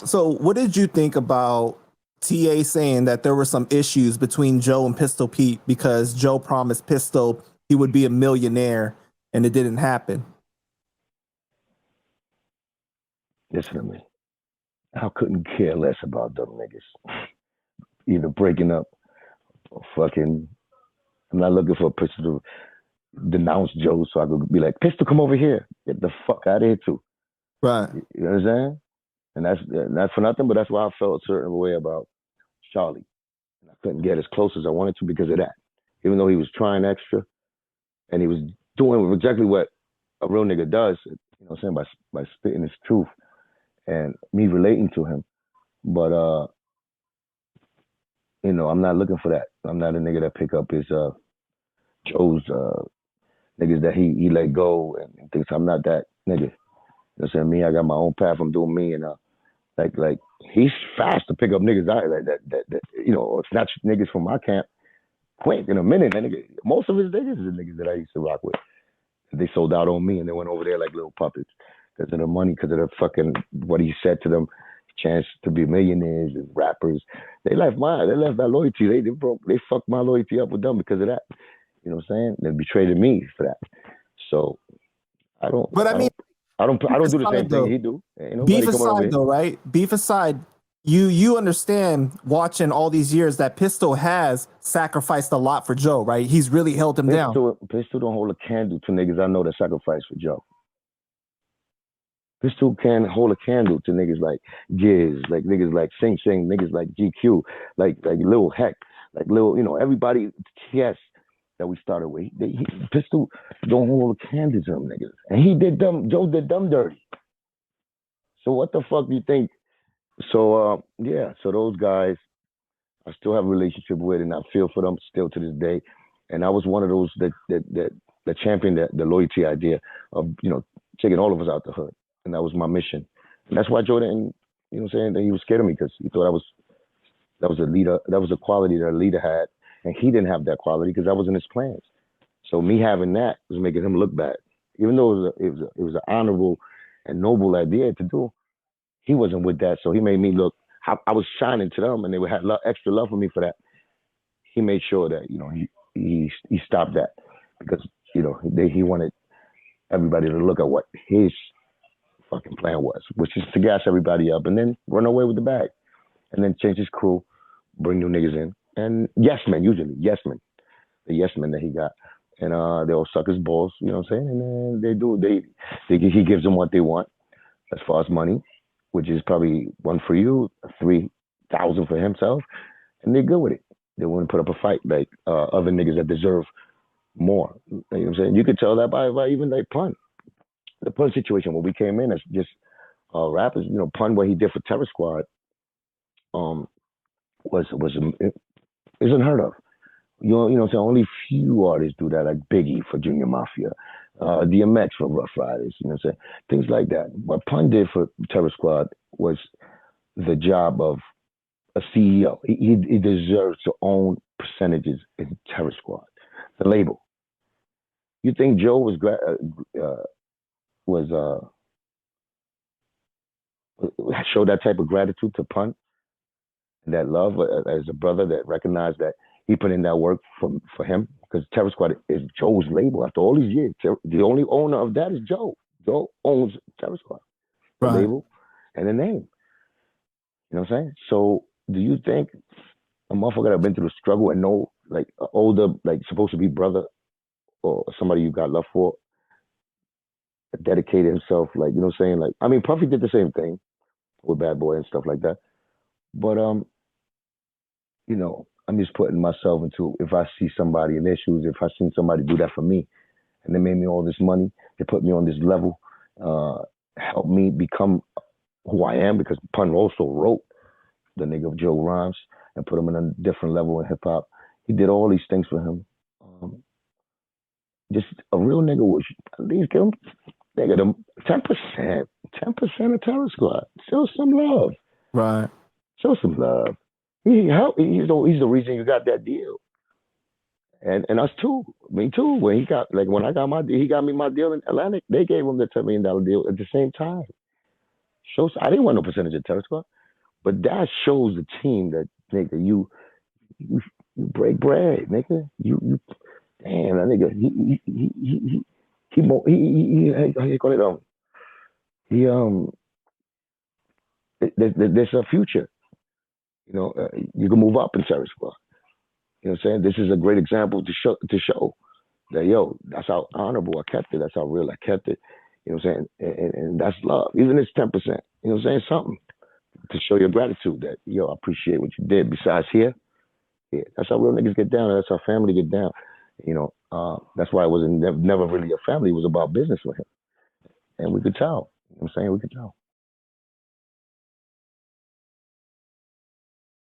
So, what did you think about TA saying that there were some issues between Joe and Pistol Pete because Joe promised Pistol he would be a millionaire and it didn't happen? Listen to me. I couldn't care less about them niggas. Either breaking up or fucking. I'm not looking for a Pistol to denounce Joe so I could be like, Pistol, come over here. Get the fuck out of here too. Right. You understand? And that's not for nothing, but that's why I felt a certain way about Charlie. I couldn't get as close as I wanted to because of that. Even though he was trying extra and he was doing exactly what a real nigga does, you know what I'm saying, by spitting his truth and me relating to him. But you know, I'm not looking for that. I'm not a nigga that pick up his Joe's niggas that he let go and things. I'm not that nigga. You know what I'm saying? Me, I got my own path. I'm doing me, and like he's fast to pick up niggas out like that you know, snatch niggas from my camp quick in a minute. And nigga, most of his niggas are niggas that I used to rock with. They sold out on me and they went over there like little puppets because of the money, because of the fucking what he said to them, chance to be millionaires and rappers. They left that loyalty. They fucked my loyalty up with them because of that. You know what I'm saying? They betrayed me for that. So I don't. But I mean, I don't do the same thing he do. Beef aside, though, right? Beef aside, you understand watching all these years that Pistol has sacrificed a lot for Joe, right? He's really held him down. Pistol don't hold a candle to niggas I know that sacrifice for Joe. Pistol can hold a candle to niggas like Giz, like niggas like Sing Sing, niggas like GQ, like Lil Heck, like Lil, you know, everybody, yes, that we started with. Pistol don't hold a candle to them niggas. And Joe did them dirty. So what the fuck do you think? So yeah, so those guys I still have a relationship with and I feel for them still to this day. And I was one of those that championed the loyalty idea of, you know, taking all of us out the hood. And that was my mission. And that's why Joe didn't, you know what I'm saying, that he was scared of me because he thought that was a leader, that was a quality that a leader had. And he didn't have that quality because that wasn't his plans. So me having that was making him look bad. Even though it was an honorable and noble idea to do, he wasn't with that. So he made me look, I was shining to them and they had extra love for me for that. He made sure that, you know, he stopped that because, you know, he wanted everybody to look at what his fucking plan was, which is to gas everybody up and then run away with the bag and then change his crew, bring new niggas in. And yes men, usually, yes men, the yes men that he got. And they'll suck his balls, you know what I'm saying? And then he gives them what they want as far as money, which is probably one for you, 3,000 for himself, and they're good with it. They wouldn't put up a fight like other niggas that deserve more. You know what I'm saying? You could tell that by even like Pun. The Pun situation when we came in as just rappers, you know, Pun, what he did for Terror Squad, is unheard of. You know what I'm saying? Only few artists do that, like Biggie for Junior Mafia, DMX for Rough Riders, you know what I'm saying? Things like that. What Pun did for Terror Squad was the job of a CEO. He deserves to own percentages in Terror Squad, the label. You think Joe showed that type of gratitude to Pun, that love as a brother that recognized that he put in that work for him? Because Terror Squad is Joe's label. After all these years, the only owner of that is Joe. Joe owns Terror Squad, the label and the name. You know what I'm saying? So do you think a motherfucker that been through the struggle and know, like, an older, like, supposed to be brother or somebody you got love for, dedicated himself, like, you know what I'm saying? Like, I mean, Puffy did the same thing with Bad Boy and stuff like that. But, you know, I'm just putting myself into, if I see somebody in their shoes, if I seen somebody do that for me, and they made me all this money, they put me on this level, helped me become who I am, because Pun also wrote the nigga of Joe Rhymes and put him in a different level in hip hop. He did all these things for him. Just a real nigga would at least give him, nigga, them 10%, 10% of Terror Squad. Show some love. Right. Show some love. He's the reason you got that deal. And us too. Me too. When I got my, he got me my deal in Atlantic, they gave him the $10 million deal at the same time. Shows I didn't want no percentage of Terror Squad, but that shows the team that nigga you, you break bread, nigga. You damn that nigga how you call it he there's a future. You know, you can move up in Terror Squad. You know what I'm saying? This is a great example to show that yo, that's how honorable I kept it. That's how real I kept it. You know what I'm saying? And that's love. Even if it's 10%. You know what I'm saying? Something to show your gratitude that yo, I appreciate what you did. Besides here, yeah, that's how real niggas get down. That's how family get down. You know, that's why it wasn't never really a family. It was about business with him, and we could tell. You know what I'm saying? We could tell.